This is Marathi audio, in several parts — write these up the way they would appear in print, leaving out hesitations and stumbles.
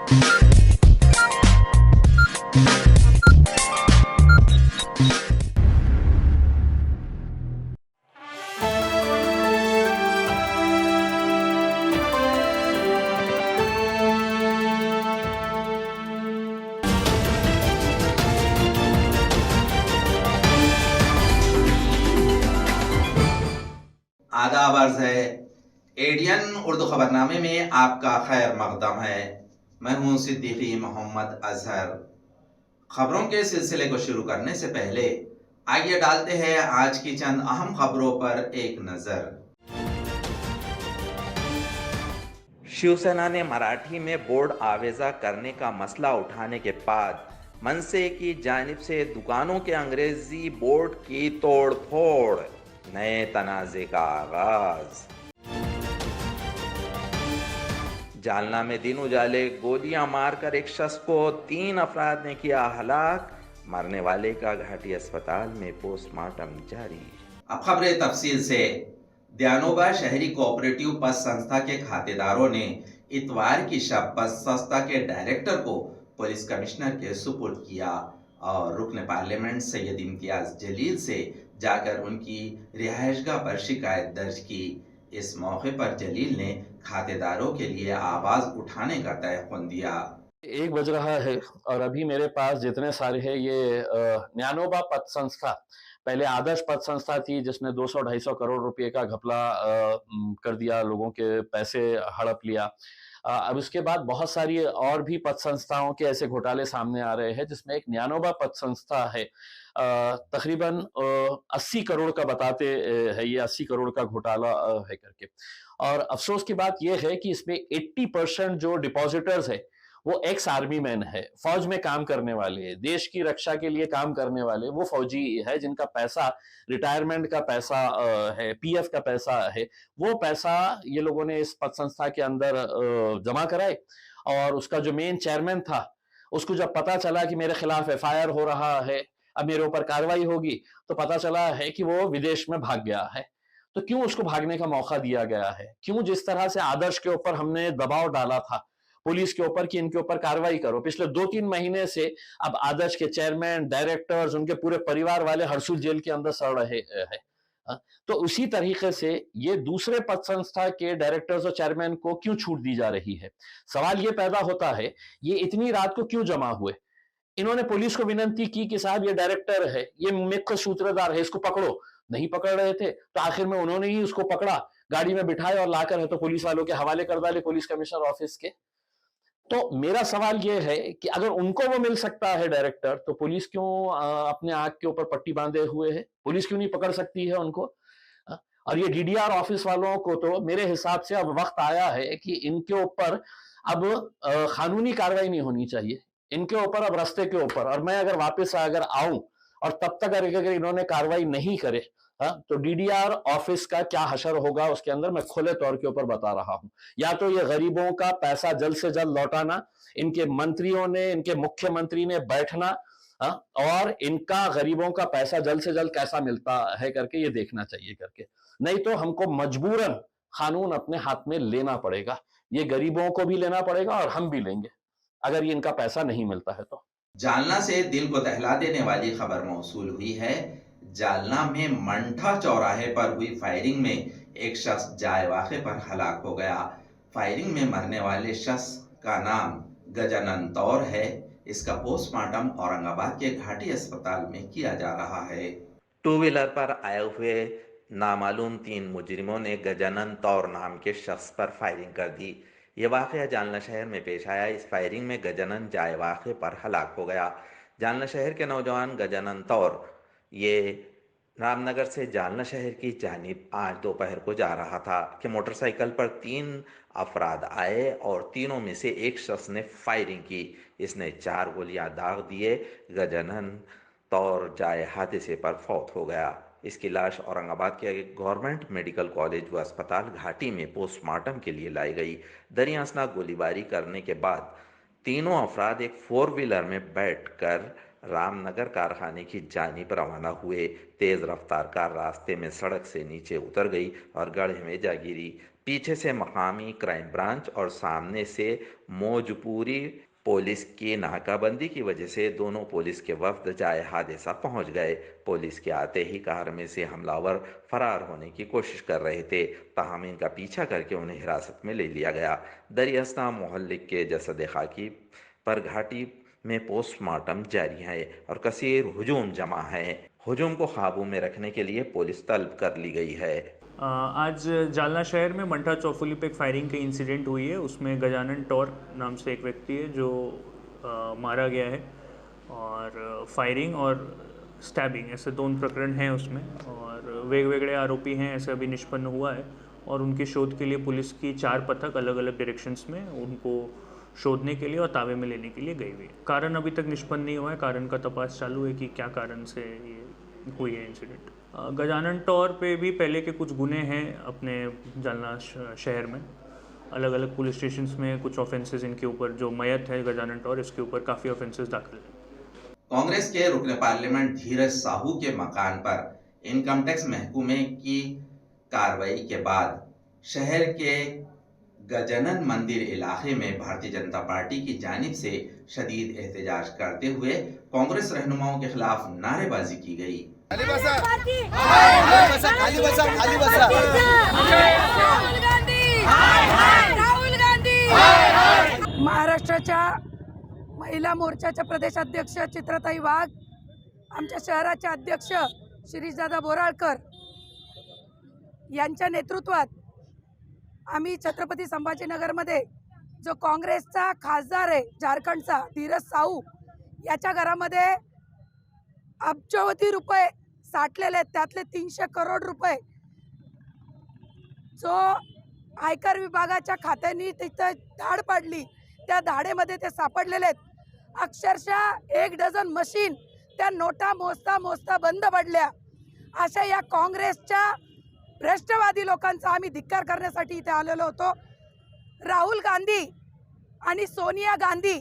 आदाब अर्ज है। एडियन उर्दू खबरनामे में आपका खैर मकदम है। मैं हूं सिद्दीकी मोहम्मद अजहर। खबरों के सिलसिले को शुरू करने से पहले आइए डालते हैं आज की चंद अहम खबरों पर एक नजर। शिवसेना ने मराठी में बोर्ड आवेजा करने का मसला उठाने के बाद मनसे की जानिब से दुकानों के अंग्रेजी बोर्ड की तोड़ फोड़, नए तनाजे का आगाज। जालना में दिन उजाले गोलियां मारकर एक शख्स को 3 अफराद ने किया हलाक। मरने वाले का घाटी अस्पताल में पोस्टमार्टम जारी। अब खबरें तफसील से। दयानोबा शहरी कोऑपरेटिव पत संस्था के खातेदारों ने इतवार की शब पत संस्था के डायरेक्टर को पुलिस कमिश्नर के सुपुर्द किया और रुकन पार्लियामेंट सैयद इम्तियाज जलील से जाकर उनकी रिहायशगाह पर शिकायत दर्ज की। इस मौके पर जलील ने खातेदारों के लिए आवाज उठाने का तयक़ुन दिया। 1 बज रहा है और अभी मेरे पास जितने सारे हैं ये न्यानोबा पत संस्था, पहले आदर्श पत संस्था थी जिसने 200-250 करोड़ रुपए का घपला कर दिया, लोगों के पैसे हड़प लिया। अब इसके बाद बहुत सारी और भी पत संस्थाओं के ऐसे घोटाले सामने आ रहे हैं जिसमें एक न्यानोबा पत संस्था है। तकरीबन 80 करोड़ का बताते है, ये 80 करोड़ का घोटाला है करके। और अफसोस की बात यह है कि इसमें 80% जो डिपॉजिटर्स है वो एक्स आर्मी मैन है, फौज में काम करने वाले, देश की रक्षा के लिए काम करने वाले वो फौजी है जिनका पैसा रिटायरमेंट का पैसा है, पीएफ का पैसा है। वो पैसा ये लोगों ने इस पद संस्था के अंदर जमा कराए और उसका जो मेन चेयरमैन था उसको जब पता चला कि मेरे खिलाफ एफआईआर हो रहा है, अब मेरे ऊपर कार्रवाई होगी, तो पता चला है कि वो विदेश में भाग गया है। तो क्यों उसको भागने का मौका दिया गया है? क्यों जिस तरह से आदर्श के ऊपर हमने दबाव डाला था पुलिस के ऊपर कि इनके ऊपर कार्रवाई करो, पिछले 2-3 महीने से अब आदर्श के चेयरमैन, डायरेक्टर्स, उनके पूरे परिवार वाले हरसूद जेल के अंदर सड़ रहे हैं। तो उसी तरीके से ये दूसरे पद संस्था के डायरेक्टर्स और चेयरमैन को क्यों छूट दी जा रही है? सवाल ये पैदा होता है, ये इतनी रात को क्यों जमा हुए? इन्होंने पुलिस को विनंती की कि साहब ये डायरेक्टर है, ये मुख्य सूत्रधार है, इसको पकड़ो। नहीं पकड़ रहे थे, तो आखिर में उन्होंने ही उसको पकड़ा, गाड़ी में बिठाए और लाकर है तो पुलिस वालों के हवाले कर डाले, पुलिस कमिश्नर ऑफिस के। तो मेरा सवाल ये है कि अगर उनको वो मिल सकता है डायरेक्टर, तो पुलिस क्यों अपने आँख के ऊपर पट्टी बांधे हुए है? पुलिस क्यों नहीं पकड़ सकती है उनको? अ, और ये डीडीआर ऑफिस वालों को तो मेरे हिसाब से अब वक्त आया है कि इनके ऊपर अब कानूनी कार्रवाई नहीं होनी चाहिए। इनके ऊपर अब रास्ते के ऊपर, और मैं अगर वापस अगर आऊं और तब तक अगर इन्होंने कार्रवाई नहीं करे, हाँ, तो डीडीआर ऑफिस का क्या हशर होगा उसके अंदर मैं खुले तौर के ऊपर बता रहा हूं। या तो ये गरीबों का पैसा जल्द से जल्द लौटाना, इनके मंत्रियों ने, इनके मुख्यमंत्री ने बैठना, हाँ, और इनका गरीबों का पैसा जल्द से जल्द कैसा मिलता है करके ये देखना चाहिए करके। नहीं तो हमको मजबूरन कानून अपने हाथ में लेना पड़ेगा। ये गरीबों को भी लेना पड़ेगा और हम भी लेंगे अगर ये इनका पैसा नहीं मिलता है तो। जालना से दिल को दहला देने वाली खबर मौसूल हुई है। जालना में मंठा चौराहे पर हुई फायरिंग में एक शख्स जाए वाक़े पर हलाक हो गया। फायरिंग में मरने वाले शख्स का नाम गजानन तौर है। इसका पोस्टमार्टम औरंगाबाद के घाटी अस्पताल में किया जा रहा है। टू व्हीलर पर आए हुए नामालूम 3 मुजरिमों ने गजानन तौर नाम के शख्स पर फायरिंग कर दी। ये वाक़या जालना शहर में पेश आया। इस फायरिंग में गजानन जाए वाक़े पर हलाक हो गया। जालना शहर के नौजवान गजानन तौर ये रामनगर से जालना शहर की जानिब आज दोपहर को जा रहा था कि मोटरसाइकिल पर 3 अफराद आए और तीनों में से एक शख्स ने फायरिंग की। इसने 4 गोलियां दाग दिए। गजानन तौर जाए हादसे पर फौत हो गया। इसकी लाश औरंगाबाद के गवर्नमेंट मेडिकल कॉलेज व अस्पताल घाटी में पोस्टमार्टम के लिए लाई गई। दरियासना गोलीबारी करने के बाद तीनों अफराद एक 4 व्हीलर में बैठकर रामनगर कारखाने की जानिब रवाना हुए। तेज रफ्तार कार रास्ते में सड़क से नीचे उतर गई और गड्ढे में जा गिरी। पीछे से मकामी क्राइम ब्रांच और सामने से मौजपूरी पुलिस की नाकाबंदी की वजह से दोनों पुलिस के वफ्द जाए हादसा पहुंच गए। पुलिस के आते ही कार में से हमलावर फरार होने की कोशिश कर रहे थे, ताहम इनका पीछा करके उन्हें हिरासत में ले लिया गया। दरियास्ता मोहल्ले के जसद खाकी पर घाटी में पोस्टमार्टम जारी है और कसीर हुजूम जमा है। हुजूम को काबू में रखने के लिए पुलिस तलब कर ली गई है। आज जालना शहर में मंठा चौफुली पे एक फायरिंग की इंसिडेंट हुई है। उसमें गजानन टौर नाम से एक व्यक्ति है जो मारा गया है, और फायरिंग और स्टैबिंग ऐसे दोनों प्रकरण हैं उसमें, और वेगवेगळे आरोपी हैं ऐसे अभी निष्पन्न हुआ है। और उनकी शोध के लिए पुलिस की 4 पथक अलग अलग डायरेक्शंस में उनको शोधने के लिए और ताबे में लेने के लिए गई हुई है। कारण अभी तक निष्पन्न नहीं हुआ है, कारण का तपास चालू है कि क्या कारण से ये हुई है इंसिडेंट। गजानन टौर पे भी पहले के कुछ गुने हैं अपने जालना शहर में, अलग अलग पुलिस स्टेशंस में कुछ ऑफेंसेस इनके ऊपर, जो मयत है गजानन टौर, इसके ऊपर काफ़ी ऑफेंसेस दाखिल हैं। कांग्रेस के रुकन पार्लियामेंट धीरज साहू के मकान पर इनकम टैक्स महकमे की कार्रवाई के बाद शहर के गजानन मंदिर इलाके में भारतीय जनता पार्टी की जानिब से शदीद एहतजाज करते हुए कांग्रेस रहनुमाओं के खिलाफ नारेबाजी की गई। खाली बसा, खाली बसा, खाली बसा, खाली बसा। राहुल गांधी, राहुल गांधी। महाराष्ट्राच्या महिला मोर्चाच्या प्रदेशाध्यक्ष चित्रताई वाघ, आमच्या शहराचे अध्यक्ष शिरीषदादा बोराळकर यांच्या नेतृत्वात आम्ही छत्रपती संभाजीनगरमध्ये जो काँग्रेसचा खासदार आहे झारखंडचा धीरज साहू, याच्या घरामध्ये अब्जवधी रुपये साठलेले आहेत, त्यातले 300 करोड रुपये जो आयकर विभागाच्या खात्याने तिथं धाड पाडली, त्या धाडेमध्ये ते सापडलेले आहेत। अक्षरशः 1 डझन मशीन त्या नोटा मोजता मोजता बंद पडल्या। अशा या काँग्रेसच्या भ्रष्टवादी लोकांचा आम्ही धिक्कार करण्यासाठी इथे आलेलो होतो। राहुल गांधी आणि सोनिया गांधी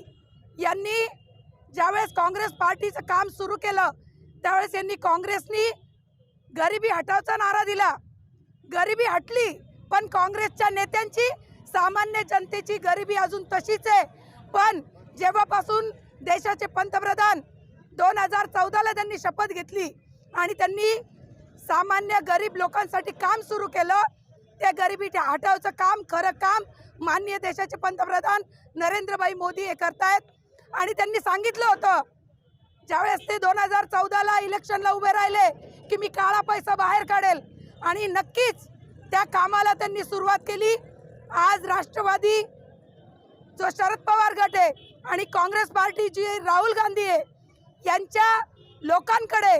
यांनी ज्यावेळेस काँग्रेस पार्टीचं काम सुरू केलं त्यावेळेस यांनी काँग्रेसनी गरिबी हटावचा नारा दिला। गरिबी हटली, पण काँग्रेसच्या नेत्यांची सामान्य जनतेची गरिबी अजून तशीच आहे। पण जेव्हापासून देशाचे पंतप्रधान 2014ला त्यांनी शपथ घेतली आणि त्यांनी सामान्य गरीब लोकांसाठी काम सुरू केलं, त्या गरिबी हटावचं काम, खरं काम माननीय देशाचे पंतप्रधान नरेंद्रभाई मोदी हे करतायत। आणि त्यांनी सांगितलं होतं ज्यावेळेस ते 2014ला इलेक्शनला उभे राहिले की मी काळा पैसा बाहेर काढेल, आणि नक्कीच त्या कामाला त्यांनी सुरुवात केली। आज राष्ट्रवादी जो शरद पवार गट आहे आणि काँग्रेस पार्टी जी राहुल गांधी आहे यांच्या लोकांकडे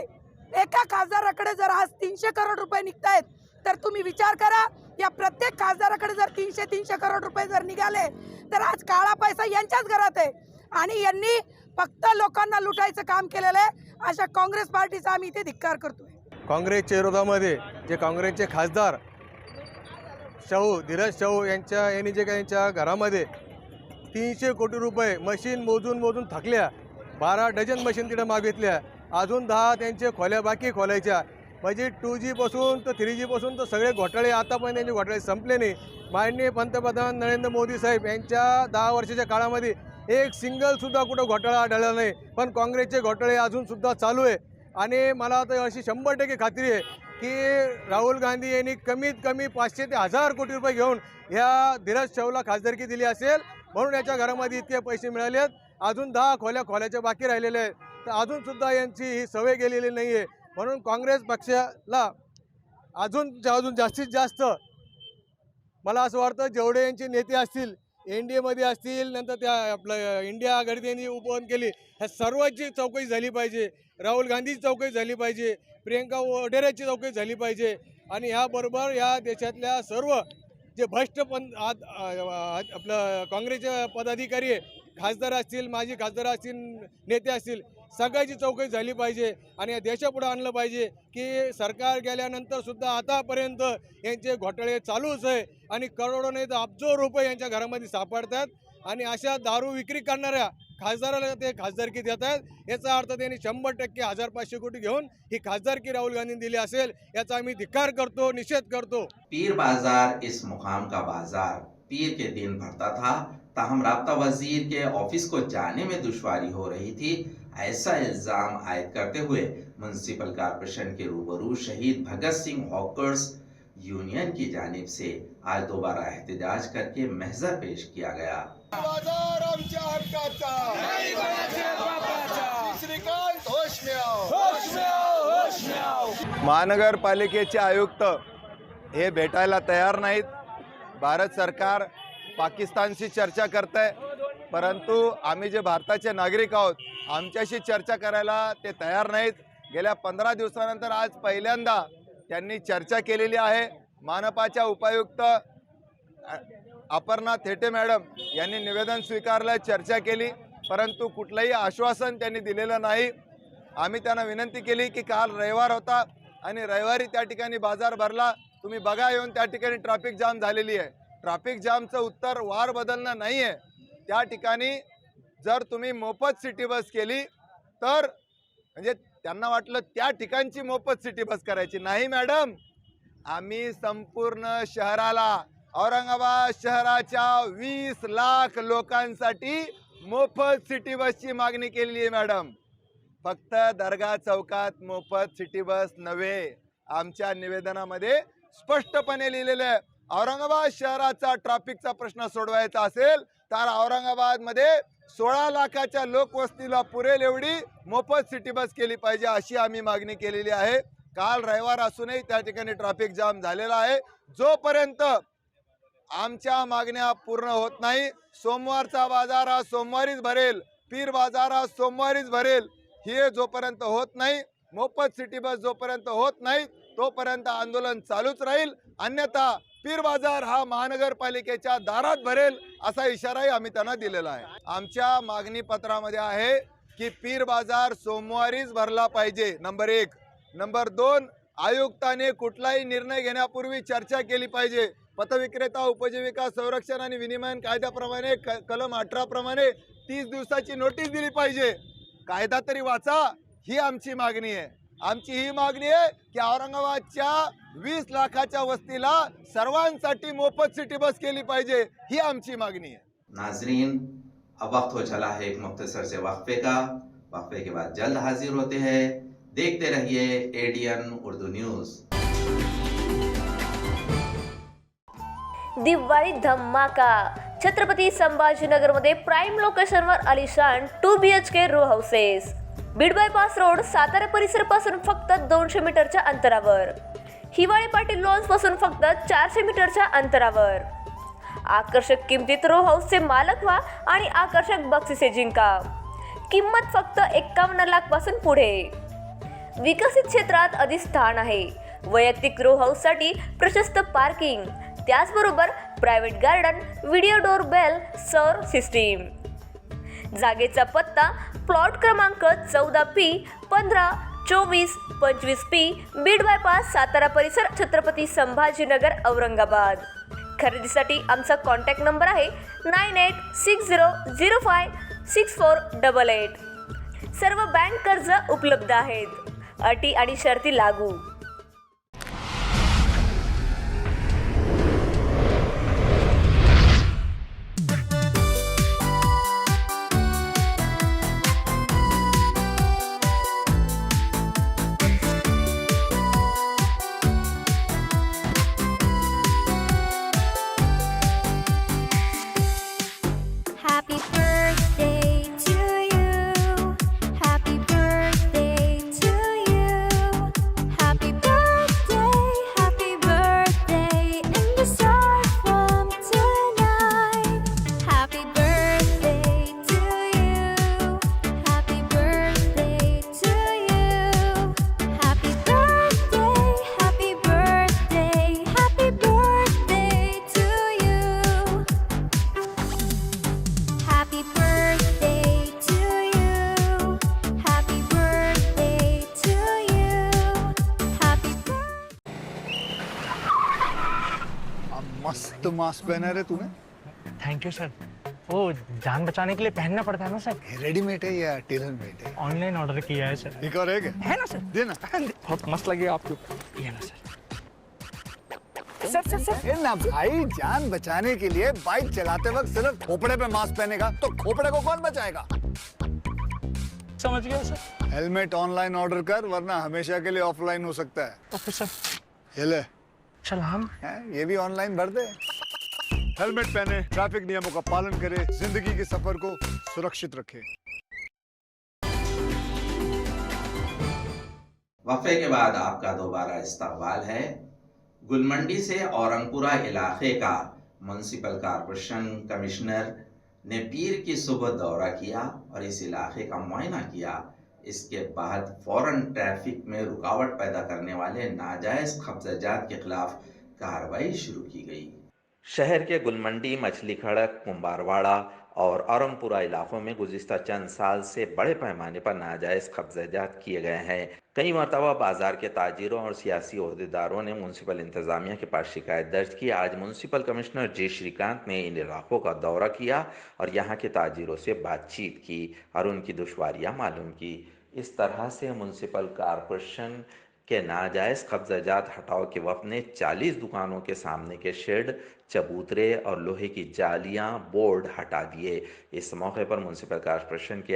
एका खासदाराकडे जर आज 300 करोड रुपये निघतायत, तर तुम्ही विचार करा या प्रत्येक खासदाराकडे जर 300 करोड रुपये जर निघाले तर आज काळा पैसा यांच्याच घरात आहे आणि यांनी फक्त लोकांना लुटायचं काम केलेलं आहे। अशा काँग्रेस पार्टीचा आम्ही इथे धिक्कार करतोय। काँग्रेसच्या विरोधामध्ये जे काँग्रेसचे खासदार धीरज साहू यांनी जे काही यांच्या घरामध्ये 300 कोटी रुपये मशीन मोजून थकल्या, 12 डझन मशीन तिथे मागितल्या, अजून 10 त्यांचे खोल्या बाकी खोलायच्या। म्हणजे 2G पासून तर 3G पासून तर सगळे घोटाळे आतापर्यंत त्यांचे घोटाळे संपले नाही। माननीय पंतप्रधान नरेंद्र मोदी साहेब यांच्या 10 वर्षाच्या काळामध्ये एक सिंगलसुद्धा कुठं घोटाळा आढळला नाही, पण काँग्रेसचे घोटाळे अजूनसुद्धा चालू आहे। आणि मला तर अशी 100% खात्री आहे की राहुल गांधी यांनी कमीत कमी 500 ते 1000 कोटी रुपये घेऊन ह्या धीरज साहूला खासदारकी दिली असेल, म्हणून याच्या घरामध्ये इतके पैसे मिळाले आहेत। अजून 10 खोल्याच्या बाकी राहिलेल्या आहेत, तर अजूनसुद्धा यांची ही सवय गेलेली नाही आहे। म्हणून काँग्रेस पक्षाला अजून जास्तीत जास्त मला असं वाटतं जेवढे यांचे नेते असतील, NDAमध्ये असतील, नंतर त्या आपलं इंडिया आघाडीत यांनी उपवन केली, ह्या सर्वांची चौकशी झाली पाहिजे। राहुल गांधीची चौकशी झाली पाहिजे, प्रियंका वढेराची चौकशी झाली पाहिजे, आणि ह्याबरोबर या देशातल्या सर्व जे भ्रष्ट आपलं काँग्रेसचे पदाधिकारी आहे, खासदार असतील, माजी खासदार असतील, नेते असतील, सगळ्याची चौकशी झाली पाहिजे आणि या देशापुढे आणलं पाहिजे की सरकार गेल्यानंतर सुद्धा आतापर्यंत यांचे घोटाळे चालूच आहे आणि करोडो नाही तर अब्जो रुपये यांच्या घरामध्ये सापडतात। आणि अशा दारू विक्री करणाऱ्या खासदाराला ते खासदारकी देत आहेत याचा अर्थ त्यांनी 100% 1500 कोटी घेऊन ही खासदारकी राहुल गांधींनी दिली असेल याचा आम्ही धिक्कार करतो, निषेध करतो। पीर बाजार इस मुकाम का बाजार पीर के दिन भरता था, ताहम राब्ता वजीर के ऑफिस को जाने में दुश्वारी हो रही थी। ऐसा इल्जाम आयद करते हुए म्युनिसिपल कॉर्पोरेशन के रूबरू शहीद भगत सिंह हॉकर्स यूनियन की जानिब से आज दोबारा एहतजाज करके महजर पेश किया गया। बाजार आमच्या हक्काचा, श्रीकांत होश में आओ। महानगरपालिकेचे आयुक्त हे भेटायला तयार नाहीत। भारत सरकार पाकिस्तानशी चर्चा करत आहे, परंतु आम्ही जे भारताचे नागरिक आहोत आमच्याशी चर्चा करायला ते तयार नाहीत। गेल्या 15 दिवसानंतर आज पहिल्यांदा त्यांनी चर्चा केलेली आहे। मानपाच्या उपायुक्त अपर्णा थेटे मॅडम यांनी निवेदन स्वीकारलं, चर्चा केली, परंतु कुठलंही आश्वासन त्यांनी दिलेलं नाही। आम्ही त्यांना विनंती केली की काल रविवार होता आणि रविवारी त्या ठिकाणी बाजार भरला, तुम्ही बघा येऊन त्या ठिकाणी ट्रॅफिक जाम झालेली आहे। ट्रॅफिक जामचं उत्तर वार बदलणं नाही आहे। त्या ठिकाणी जर तुम्ही मोफत सिटी बस केली तर म्हणजे त्यांना वाटलं त्या ठिकाणची मोफत सिटी बस करायची नाही। मॅडम, आम्ही संपूर्ण शहराला, औरंगाबाद शहराच्या 20 लाख लोकांसाठी मोफत सिटी बसची मागणी केलेली आहे। मॅडम, फक्त दर्गा चौकात मोफत सिटी बस नव्हे, आमच्या निवेदनामध्ये स्पष्टपणे लिहिलेलं आहे औरंगाबाद शहराचा ट्रॅफिकचा प्रश्न सोडवायचा असेल तर औरंगाबादमध्ये 16 लाखाच्या लोकवस्तीला पुरेल एवढी मोफत सिटी बस केली पाहिजे, अशी आम्ही मागणी केलेली आहे। काल रविवार असूनही त्या ठिकाणी ट्रॅफिक जाम झालेला आहे। जोपर्यंत आमच्या मागण्या पूर्ण होत नाही, सोमवारचा बाजार हा सोमवारीच भरेल, पीर बाजार हा सोमवारीच भरेल, हे जोपर्यंत होत नाही, मोफत सिटी बस जोपर्यंत होत नाही तोपर्यंत आंदोलन चालूच राहील। अन्यथा पीर बाजार हा महानगरपालिकेच्या दारात भरेल असा इशाराही आम्ही त्यांना दिलेला आहे। आमच्या मागणी पत्रामध्ये आहे की पीर बाजार सोमवारीच भरला पाहिजे, नंबर 1। नंबर 2, आयुक्ताने कुठलाही निर्णय घेण्यापूर्वी चर्चा केली पाहिजे। पथविक्रेता उपजीविका संरक्षण आणि विनिमय कायद्याप्रमाणे कलम 18 प्रमाणे 30 दिवसाची नोटीस दिली पाहिजे। कायदा तरी वाचा, ही आमची मागणी आहे। आमची ही मागणी आहे की औरंगाबादच्या 20 लाखाच्या वस्तीला सर्वांसाठी मोफत सिटी बस केली पाहिजे, ही आमची मागणी आहे। नाजरीन, अब वक्त हो चला है एक मुख्तसर से वक्फे का। वक्फे के बाद जल्द हाजिर होते हैं, देखते रहिए एडीएन उर्दू न्यूज। दिवाळी धमाका छत्रपती संभाजीनगरमध्ये प्राईम लोकेशनवर आलिशान 2 BHK row houses, Beed bypass road, Satara परिसर पासून फक्त 200 मीटरच्या अंतरावर, हिवाळी पाटील लॉन्स पासून फक्त 400 मीटरच्या अंतरावर। आकर्षक किमतीत रो हाऊसचे मालक व्हा आणि आकर्षक बक्षिसे जिंका। किंमत फक्त 51 लाख पासून पुढे। विकसित क्षेत्रात अधिष्ठान आहे। वैयक्तिक रो हाऊस साठी प्रशस्त पार्किंग, त्याचबरोबर private garden, video door bell, सौर सिस्टीम। जागेचा पत्ता प्लॉट क्रमांक 14P 15 24 25P, Beed bypass, Satara परिसर, छत्रपती संभाजीनगर, औरंगाबाद। खरेदीसाठी आमचा कॉन्टॅक्ट नंबर आहे 9860056488। सर्व बँक कर्ज उपलब्ध आहेत, अटी आणि शर्ती लागू। मस्त मास्क पहना रे तूने। Thank you sir. वो जान बचाने के लिए पहनना पड़ता है ना सर। रेडीमेड है या टेलर मेड है? ऑनलाइन ऑर्डर किया है सर। एक और है क्या? है ना सर? देना। बहुत मस्त लगेगा आपको। ये ना सर। ए ना भाई, जान बचाने के लिए बाइक चलाते वक्त सिर्फ खोपड़े पे मास्क पहनेगा तो खोपड़े को कौन बचाएगा? समझ गया सर। हेलमेट ऑनलाइन ऑर्डर कर, वरना हमेशा के लिए ऑफलाइन हो सकता है। Okay sir. ये ले। सलाम। ये भी ऑनलाइन भर दे। हेलमेट पहने, ट्रैफिक नियमों का पालन करे, जिंदगी के सफर को सुरक्षित रखे। वक्फे के बाद आपका दोबारा इस्तकबाल है। गुलमंडी से औरंगपुरा इलाके का म्युनिसिपल कॉरपोरेशन कमिश्नर ने पीर की सुबह दौरा किया और इस इलाके का मुआयना किया। इसके बाद फौरन ट्रैफिक में रुकावट पैदा करने वाले नाजायज कब्जाजात के खिलाफ कार्रवाई शुरू की गई। शहर के गुलमंडी, मछली खड़क, कुंभारवाड़ा और औरंगपुरा इलाकों में गुज़िस्ता चंद साल से बड़े पैमाने पर नाजायज कब्जाजात किए गए हैं। कई मरतबा बाजार के ताजिरों और सियासी ओहदेदारों ने म्युनिसिपल इंतजामिया के पास शिकायत दर्ज की। आज म्युनिसिपल कमिश्नर जे श्रीकांत ने इन इलाकों का दौरा किया और यहाँ के ताजिरों से बातचीत की और उनकी दुश्वारियाँ मालूम की। इस तरह से म्युनिसिपल कॉरपोरेशन के नाजायज कब्जाजात हटाओ के वक्त ने 40 दुकानों के सामने के शेड, चबूतरे और लोहे की जालियां, बोर्ड हटा दिए। इस मौके पर म्युनिसिपल कॉरपोरेशन के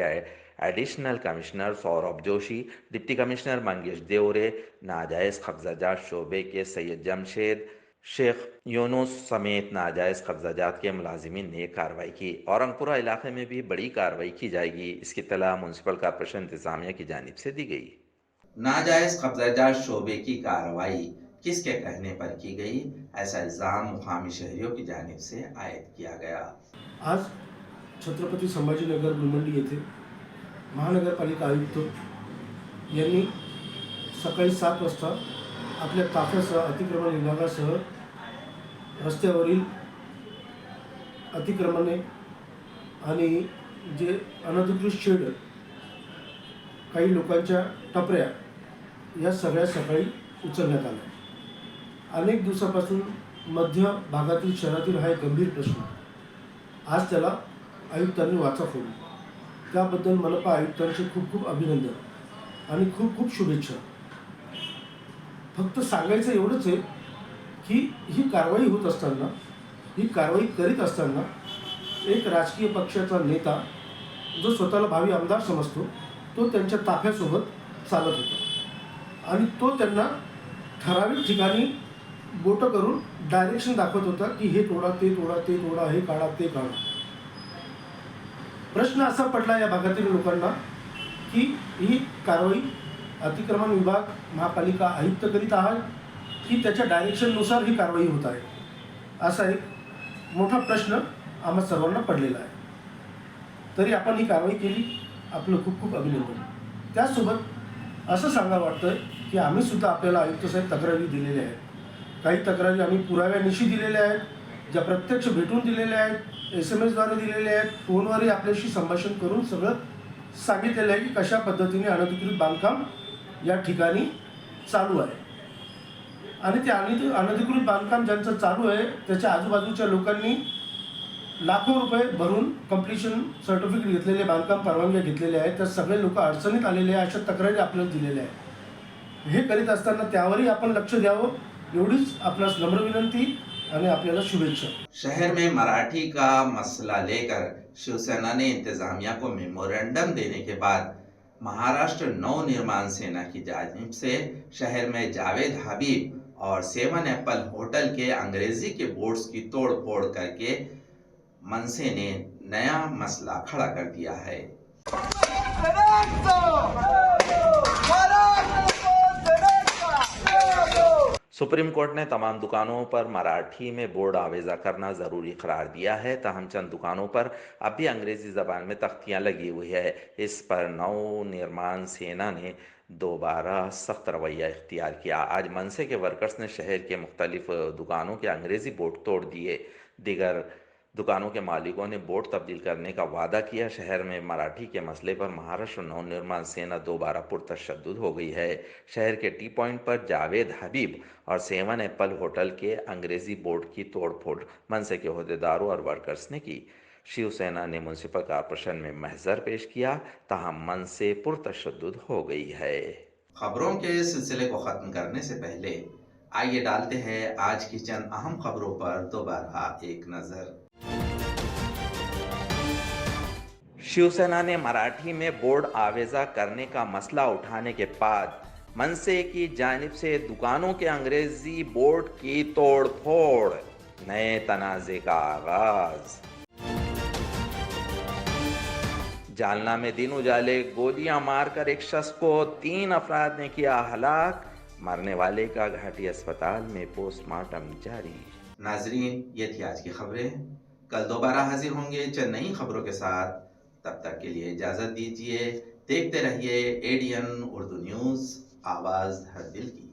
additional commissioner Saurabh Joshi, deputy commissioner Mangesh Devre, नाजायज कब्जाजात शोबे के सैयद जमशेद, शेख यूनुस समेत नाजायज कब्जाजात के मुलाजिमीन ने कार्रवाई की। औरंगपुरा इलाके में भी बड़ी कार्रवाई की जाएगी। इसकी इत्तला म्युनिसिपल कॉरपोरेशन इंतजामिया की जानिब से दी गई। नाजायज कब्जाजात शोबे की कार्रवाई किसके कहने पर की गई, ऐसा इल्जाम मुकामी शहरियों की जानिब से आयद किया गया। आज छत्रपती संभाजीनगर गुलमंडी येथे महानगरपालिका आयुक्त यांनी सकाळी 7 वाजता आपल्या ताफ्यासह अतिक्रमण विभागासह रस्त्यावरील अतिक्रमणे आणि जे अनधिकृत शेड, काही लोकांच्या टपऱ्या या सगळ्या सकाळी उचलण्यात आल्या। अनेक दिवसापासून मध्य भागातील शहरातील हा एक गंभीर प्रश्न, आज त्याला आयुक्तांनी वाचा फोडली। त्याबद्दल मनपा आयुक्तांचे खूप खूप अभिनंदन आणि खूप खूप शुभेच्छा। फक्त सांगायचं एवढंच आहे की ही कारवाई होत असताना, ही कारवाई करीत असताना एक राजकीय पक्षाचा नेता जो स्वतःला भावी आमदार समजतो तो त्यांच्या ताफ्यासोबत चालत होता आणि तो त्यांना ठराविक ठिकाणी बोट करून डायरेक्शन दाखवत होता की हे तोडा, ते तोडा, ते तोडा, हे काढा, ते काढा। प्रश्न असा पडला या भागातील लोकांना की ही कारवाई अतिक्रमण विभाग महापालिका आयुक्त करीत आहेत की त्याच्या डायरेक्शननुसार ही कारवाई होत आहे, असा एक मोठा प्रश्न आम्हा सर्वांना पडलेला आहे। तरी आपण ही कारवाई केली, आपलं खूप खूप अभिनंदन। त्यासोबत असं सांगावं वाटतं की आम्ही सुद्धा आपल्याला आयुक्त साहेब तक्रारी दिलेल्या आहेत। काही तक्रारी आम्ही पुराव्यानिशी दिलेल्या आहेत, ज्या प्रत्यक्ष भेटून दिलेल्या आहेत, SMS द्वारे दिलेल्या आहेत, फोनवरही आपल्याशी संभाषण करून सगळं सांगितलेलं आहे की कशा पद्धतीने अनधिकृत बांधकाम या ठिकाणी चालू आहे आणि ते अनधिकृत बांधकाम ज्यांचं चालू आहे त्याच्या आजूबाजूच्या लोकांनी लाखो रुपये भरून कंप्लीशन सर्टिफिकेट घेतलेले, बांधकाम परवानग्या घेतलेल्या आहेत, त्या सगळे लोक अडचणीत आलेले आहे, अशा तक्रारी आपल्याला दिलेल्या आहेत। हे करीत असताना त्यावरही आपण लक्ष द्यावं, एवढीच आपणास नम्र विनंती आणि आपल्याला शुभेच्छा। शहर में मराठी का मसला लेकर शिवसेना ने इंतजामिया को मेमोरेंडम देने के बाद महाराष्ट्र नवनिर्माण सेना की जानिब से शहर में जावेद हबीब और 7 एप्पल होटल के अंग्रेजी के बोर्ड्स की तोड़ फोड़ करके मनसे ने नया मसला खड़ा कर दिया है। सुप्रीम कोर्ट ने तमाम दुकानों पर मराठी में बोर्ड आवेजा करना ज़रूरी करार दिया है, ताहम चंद दुकानों पर अब भी अंग्रेज़ी ज़बान में तख्तियाँ लगी हुई है। इस पर नव निर्माण सेना ने दोबारा सख्त रवैया इख्तियार किया। आज मनसे के वर्कर्स ने शहर के मुख्तलिफ दुकानों के अंग्रेज़ी बोर्ड तोड़ दिए। दीगर दुकानों के मालिकों ने बोर्ड तब्दील करने का वादा किया। शहर में मराठी के मसले पर महाराष्ट्र नवनिर्माण सेना दोबारा पुरतशद्दुद हो गई है। शहर के टी पॉइंट पर जावेद हबीब और 7 एप्पल होटल के अंग्रेजी बोर्ड की तोड़फोड़ मनसे के ओहदेदारों और वर्कर्स ने की। शिवसेना ने म्युनिसिपल कॉरपोरेशन में महजर पेश किया, ताहम मन से पुरतशद्दुद हो गई है। खबरों के सिलसिले को खत्म करने से पहले आइए डालते हैं आज की चंद अहम खबरों पर दोबारा एक नजर। शिवसेना ने मराठी में बोर्ड आवेजा करने का मसला उठाने के बाद मनसे की जानिब से दुकानों के अंग्रेजी बोर्ड की तोड़-फोड़, नए तनाज़े का आगाज। जालना में दिन उजाले गोलियां मारकर एक शख्स को 3 अफराद ने किया हलाक, मरने वाले का घाटी अस्पताल में पोस्टमार्टम जारी। नाजरीन, ये थी आज की खबरें। कल दोबारा हाजिर होंगे चंद नई खबरों के साथ। तब तक के लिए इजाजत दीजिए। देखते रहिए ADN उर्दू न्यूज, आवाज हर दिल की।